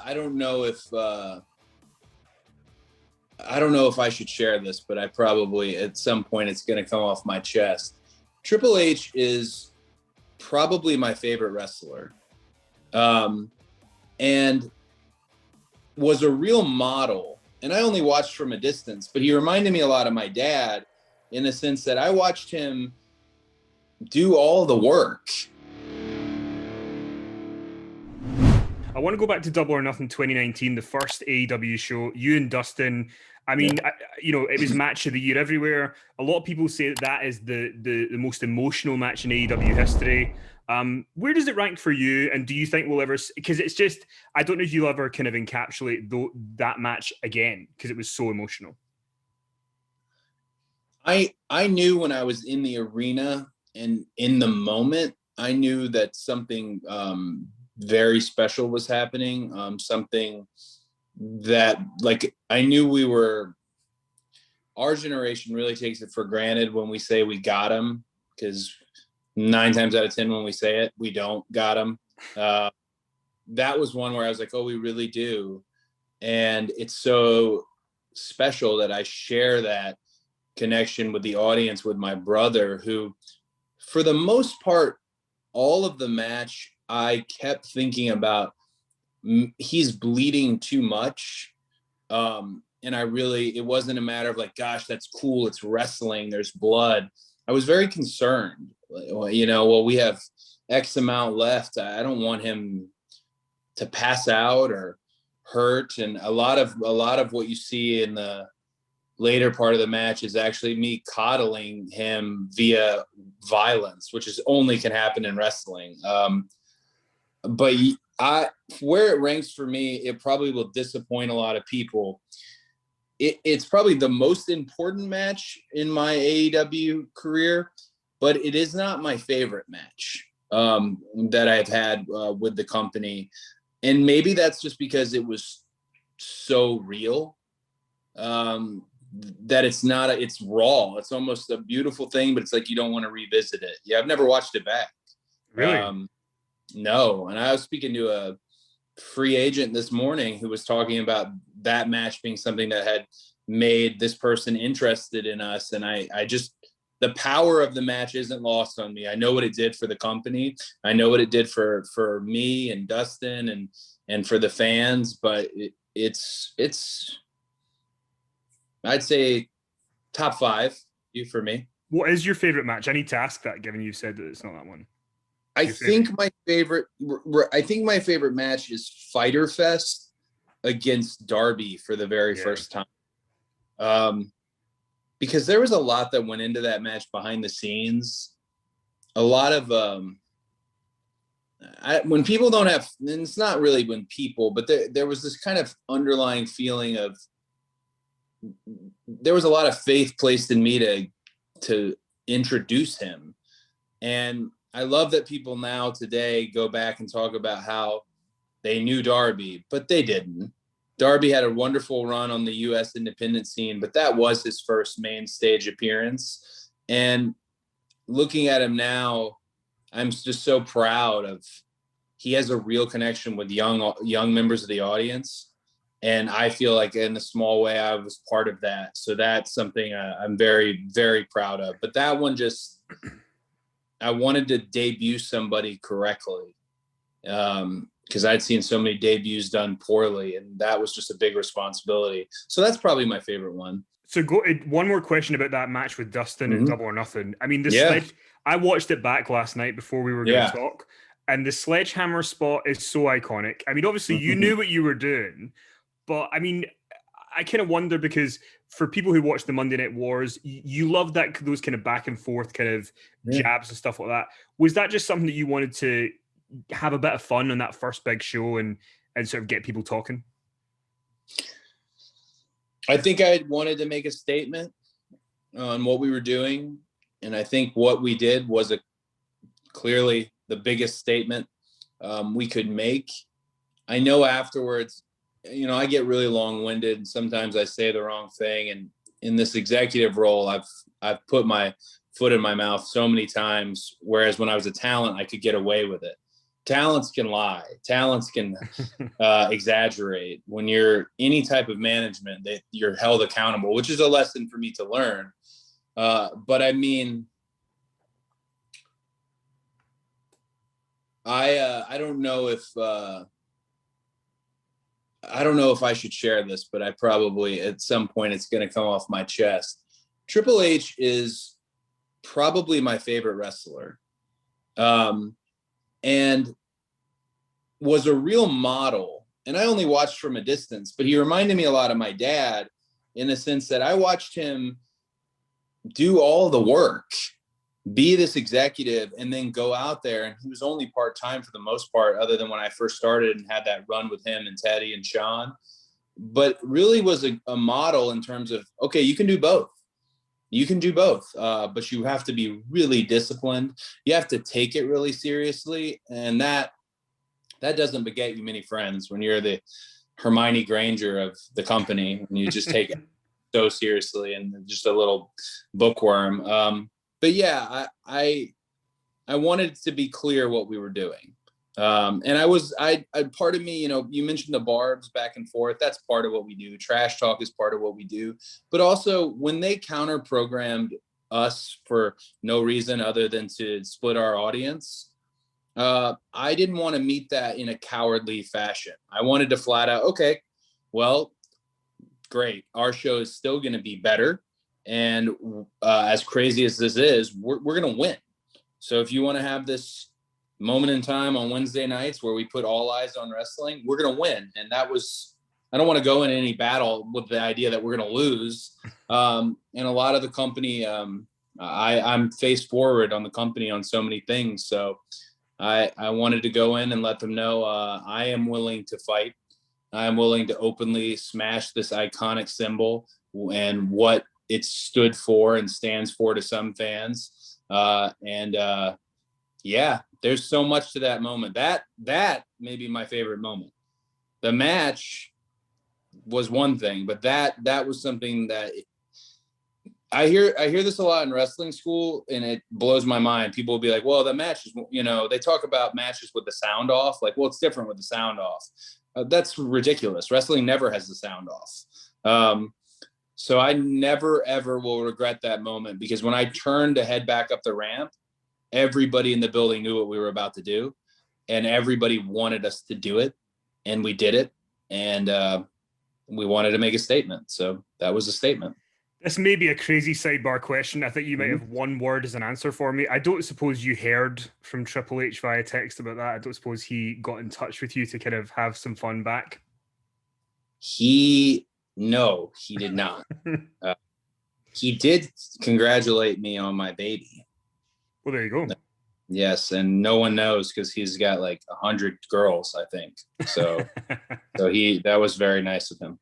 I don't know if I should share this, but I probably at some point it's going to come off my chest. Triple H is probably my favorite wrestler, and was a real model. And I only watched from a distance, but he reminded me a lot of my dad in the sense that I watched him do all the work. I want to go back to Double or Nothing 2019, the first AEW show. You and Dustin, I mean, it was match of the year everywhere. A lot of people say that is the most emotional match in AEW history. Where does it rank for you? And do you think we'll ever, because it's just, I don't know if you'll ever kind of encapsulate that match again, because it was so emotional. I knew when I was in the arena and in the moment, I knew that something very special was happening. Something that, like, I knew our generation really takes it for granted when we say we got him, because 9 times out of 10 when we say it, we don't got him. That was one where I was like, oh, we really do. And it's so special that I share that connection with the audience with my brother, who, for the most part, all of the match, I kept thinking about he's bleeding too much. And it wasn't a matter of like, gosh, that's cool, it's wrestling, there's blood. I was very concerned, we have X amount left. I don't want him to pass out or hurt. And a lot of what you see in the later part of the match is actually me coddling him via violence, which is only can happen in wrestling. But where it ranks for me, it probably will disappoint a lot of people. It's probably the most important match in my AEW career, but it is not my favorite match that I've had with the company. And maybe that's just because it was so real that it's raw. It's almost a beautiful thing, but it's like you don't want to revisit it. Yeah, I've never watched it back. Really? No. And I was speaking to a free agent this morning who was talking about that match being something that had made this person interested in us. And I just, the power of the match isn't lost on me. I know what it did for the company. I know what it did for me and Dustin and for the fans, but it's I'd say top 5 for me. What is your favorite match? I need to ask that, given you said that it's not that one. I think my favorite match is Fyter Fest against Darby for the very first time. Because there was a lot that went into that match behind the scenes. A lot of when people don't have, and it's not really when people, but there was this kind of underlying feeling of, there was a lot of faith placed in me to introduce him. And I love that people now today go back and talk about how they knew Darby, but they didn't. Darby had a wonderful run on the U.S. independent scene, but that was his first main stage appearance. And looking at him now, I'm just so proud of, he has a real connection with young members of the audience. And I feel like in a small way, I was part of that. So that's something I'm very, very proud of. But that one I wanted to debut somebody correctly, because I'd seen so many debuts done poorly, and that was just a big responsibility. So that's probably my favorite one. So one more question about that match with Dustin and Double or Nothing. I mean, I watched it back last night before we were going to talk, and the sledgehammer spot is so iconic. I mean, obviously you knew what you were doing, but I mean, I kind of wonder, because for people who watch the Monday Night Wars, you love those kind of back and forth kind of jabs and stuff like that. Was that just something that you wanted to have a bit of fun on that first big show and sort of get people talking? I think I wanted to make a statement on what we were doing. And I think what we did was clearly the biggest statement we could make. I know afterwards, I get really long-winded, and sometimes I say the wrong thing. And in this executive role, I've put my foot in my mouth so many times, whereas when I was a talent, I could get away with it. talents can lie. Talents can exaggerate. When you're any type of management, that you're held accountable, which is a lesson for me to learn. But I mean, I don't know if I should share this, but I probably at some point it's going to come off my chest. Triple H is probably my favorite wrestler, and was a real model. And I only watched from a distance, but he reminded me a lot of my dad in the sense that I watched him do all the work, be this executive, and then go out there. And he was only part-time for the most part, other than when I first started and had that run with him and Teddy and Sean, but really was a model in terms of, okay, you can do both. You can do both, but you have to be really disciplined. You have to take it really seriously. And that doesn't beget you many friends when you're the Hermione Granger of the company and you just take it so seriously and just a little bookworm. But yeah, I wanted to be clear what we were doing. And I part of me, you mentioned the barbs back and forth. That's part of what we do. Trash talk is part of what we do. But also when they counter programmed us for no reason other than to split our audience, I didn't want to meet that in a cowardly fashion. I wanted to flat out, okay, well, great. Our show is still going to be better. And as crazy as this is, we're going to win. So if you want to have this moment in time on Wednesday nights where we put all eyes on wrestling, we're going to win. And that was, I don't want to go in any battle with the idea that we're going to lose. And a lot of the company, I'm face forward on the company on so many things. So I wanted to go in and let them know I am willing to fight. I am willing to openly smash this iconic symbol and what it stood for and stands for to some fans. Yeah, there's so much to that moment. That may be my favorite moment. The match was one thing, but that was something that I hear this a lot in wrestling school, and it blows my mind. People will be like, well, the match is, they talk about matches with the sound off. Like, well, it's different with the sound off. That's ridiculous. Wrestling never has the sound off. So I never, ever will regret that moment, because when I turned to head back up the ramp, everybody in the building knew what we were about to do, and everybody wanted us to do it, and we did it. And we wanted to make a statement. So that was a statement. This may be a crazy sidebar question. I think you might have one word as an answer for me. I don't suppose you heard from Triple H via text about that. I don't suppose he got in touch with you to kind of have some fun back. No, he did not. He did congratulate me on my baby. Well, there you go. Yes, and no one knows because he's got like 100 girls, I think. So that was very nice of him.